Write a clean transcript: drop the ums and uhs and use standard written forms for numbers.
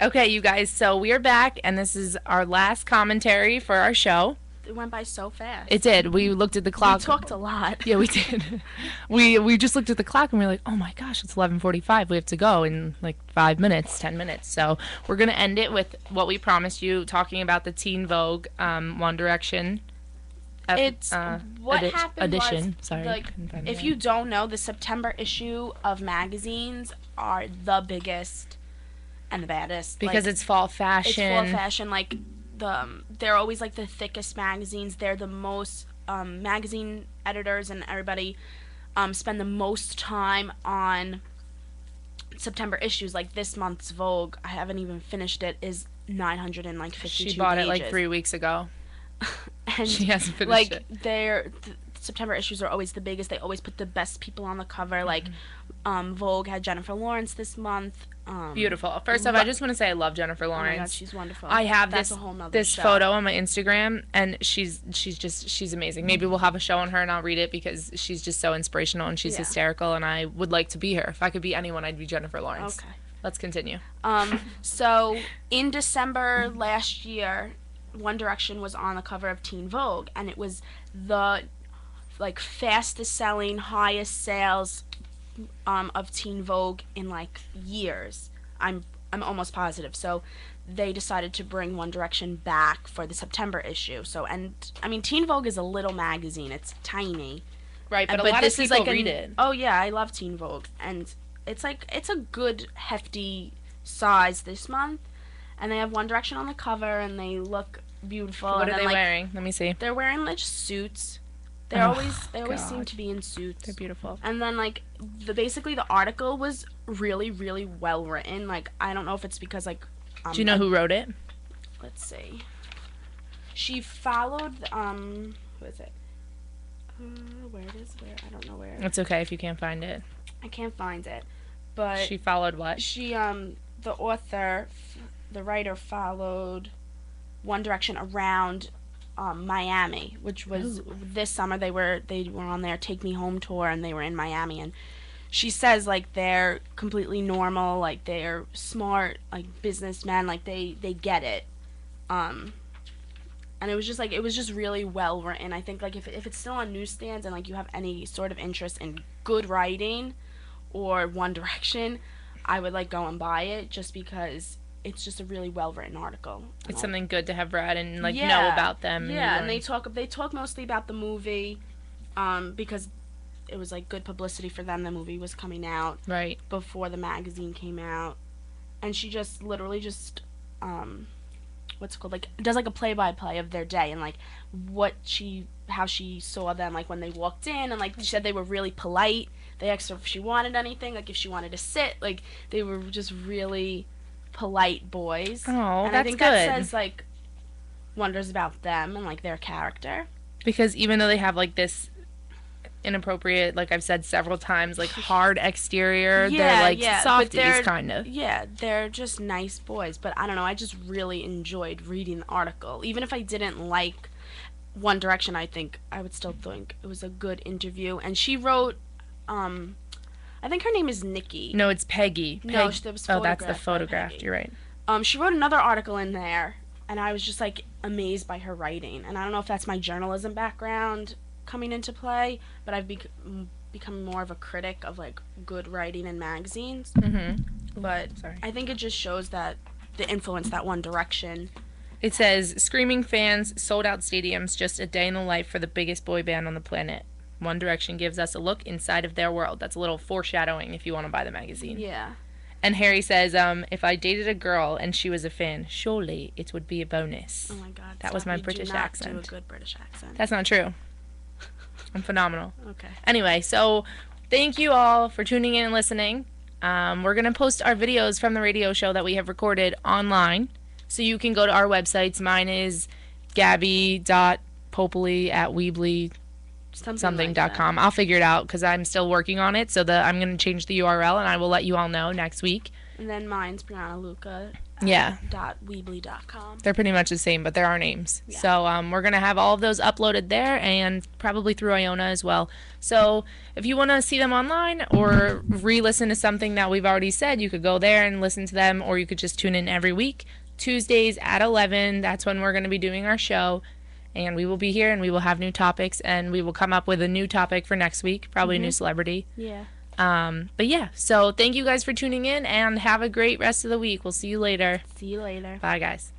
Okay, you guys, so we are back, and this is our last commentary for our show. It went by so fast. It did. We looked at the clock. We talked a lot. Yeah, we did. we just looked at the clock and we were like, oh my gosh, it's 11:45. We have to go in like 5 minutes, 10 minutes. So we're gonna end it with what we promised you, talking about the Teen Vogue One Direction. It's what happened edition. Was, sorry, like, if you don't know, the September issue of magazines are the biggest and the baddest because it's fall fashion. It's fall fashion. Like they're always like the thickest magazines. They're the most magazine editors and everybody spend the most time on September issues. Like this month's Vogue, I haven't even finished it, is 952 She bought pages. it like 3 weeks ago. And she hasn't finished like it. The September issues are always the biggest. They always put the best people on the cover. Like Vogue had Jennifer Lawrence this month. Beautiful. First off, I just want to say I love Jennifer Lawrence. Oh my God, she's wonderful. I have That's this a whole nother this show. photo on my Instagram, and she's amazing. Maybe we'll have a show on her, and I'll read it because she's just so inspirational and she's hysterical, and I would like to be her. If I could be anyone, I'd be Jennifer Lawrence. Okay. Let's continue. So in December last year, One Direction was on the cover of Teen Vogue, and it was the like fastest selling, highest sales of Teen Vogue in like years. I'm almost positive. So they decided to bring One Direction back for the September issue. So, and I mean, Teen Vogue is a little magazine. It's tiny. Right, but a lot of people read it. Oh yeah, I love Teen Vogue, and it's a good hefty size this month. And they have One Direction on the cover, and they look beautiful. What and are then, they wearing? Let me see. They're wearing like suits. They always seem to be in suits. They're beautiful. And then like basically the article was really, really well written. Like I don't know if it's because like do you know who wrote it? Let's see. She followed who is it? Where I don't know where. It's okay if you can't find it. I can't find it. But she followed what? She the author, the writer followed One Direction around Miami, which was this summer. They were on their Take Me Home tour, and they were in Miami. And she says like they're completely normal, like they're smart, like businessmen, like they get it. And it was just really well written. I think like if it's still on newsstands and like you have any sort of interest in good writing or One Direction, I would like go and buy it just because it's just a really well written article. It's something good to have read and like know about them. Yeah, and they talk mostly about the movie, because it was like good publicity for them. The movie was coming out right before the magazine came out, and she just literally just what's it called, like does like a play-by-play of their day and like how she saw them like when they walked in, and like she said they were really polite. They asked her if she wanted anything, like if she wanted to sit, like they were just really polite boys. Oh, and that's I think good. that says like wonders about them and like their character. Because even though they have like this inappropriate, like I've said several times, like hard exterior, they're like softies kind of. Yeah, they're just nice boys. But I don't know, I just really enjoyed reading the article. Even if I didn't like One Direction, I think I would still think it was a good interview. And she wrote, I think her name is Nikki. No, it's Peggy. No, that was oh, that's the photograph. You're right. She wrote another article in there, and I was just like amazed by her writing. And I don't know if that's my journalism background coming into play, but I've become more of a critic of like good writing in magazines. But I think it just shows that the influence that One Direction. It says screaming fans, sold out stadiums, just a day in the life for the biggest boy band on the planet. One Direction gives us a look inside of their world. That's a little foreshadowing if you want to buy the magazine. Yeah. And Harry says, if I dated a girl and she was a fan, surely it would be a bonus. Oh my God. That was my British accent. Do a good British accent. That's not true. I'm phenomenal. Okay. Anyway, so thank you all for tuning in and listening. We're going to post our videos from the radio show that we have recorded online. So you can go to our websites. Mine is gabby.popoli@weebly.com. I'll figure it out because I'm still working on it. So I'm going to change the URL, and I will let you all know next week. And then mine's Briana Luca. Yeah. .weebly.com. They're pretty much the same, but they're our names. Yeah. So we're going to have all of those uploaded there and probably through Iona as well. So if you want to see them online or re-listen to something that we've already said, you could go there and listen to them, or you could just tune in every week. Tuesdays at 11, that's when we're going to be doing our show. And we will be here and we will have new topics, and we will come up with a new topic for next week, probably a new celebrity. Yeah. But yeah, so thank you guys for tuning in and have a great rest of the week. We'll see you later. See you later. Bye, guys.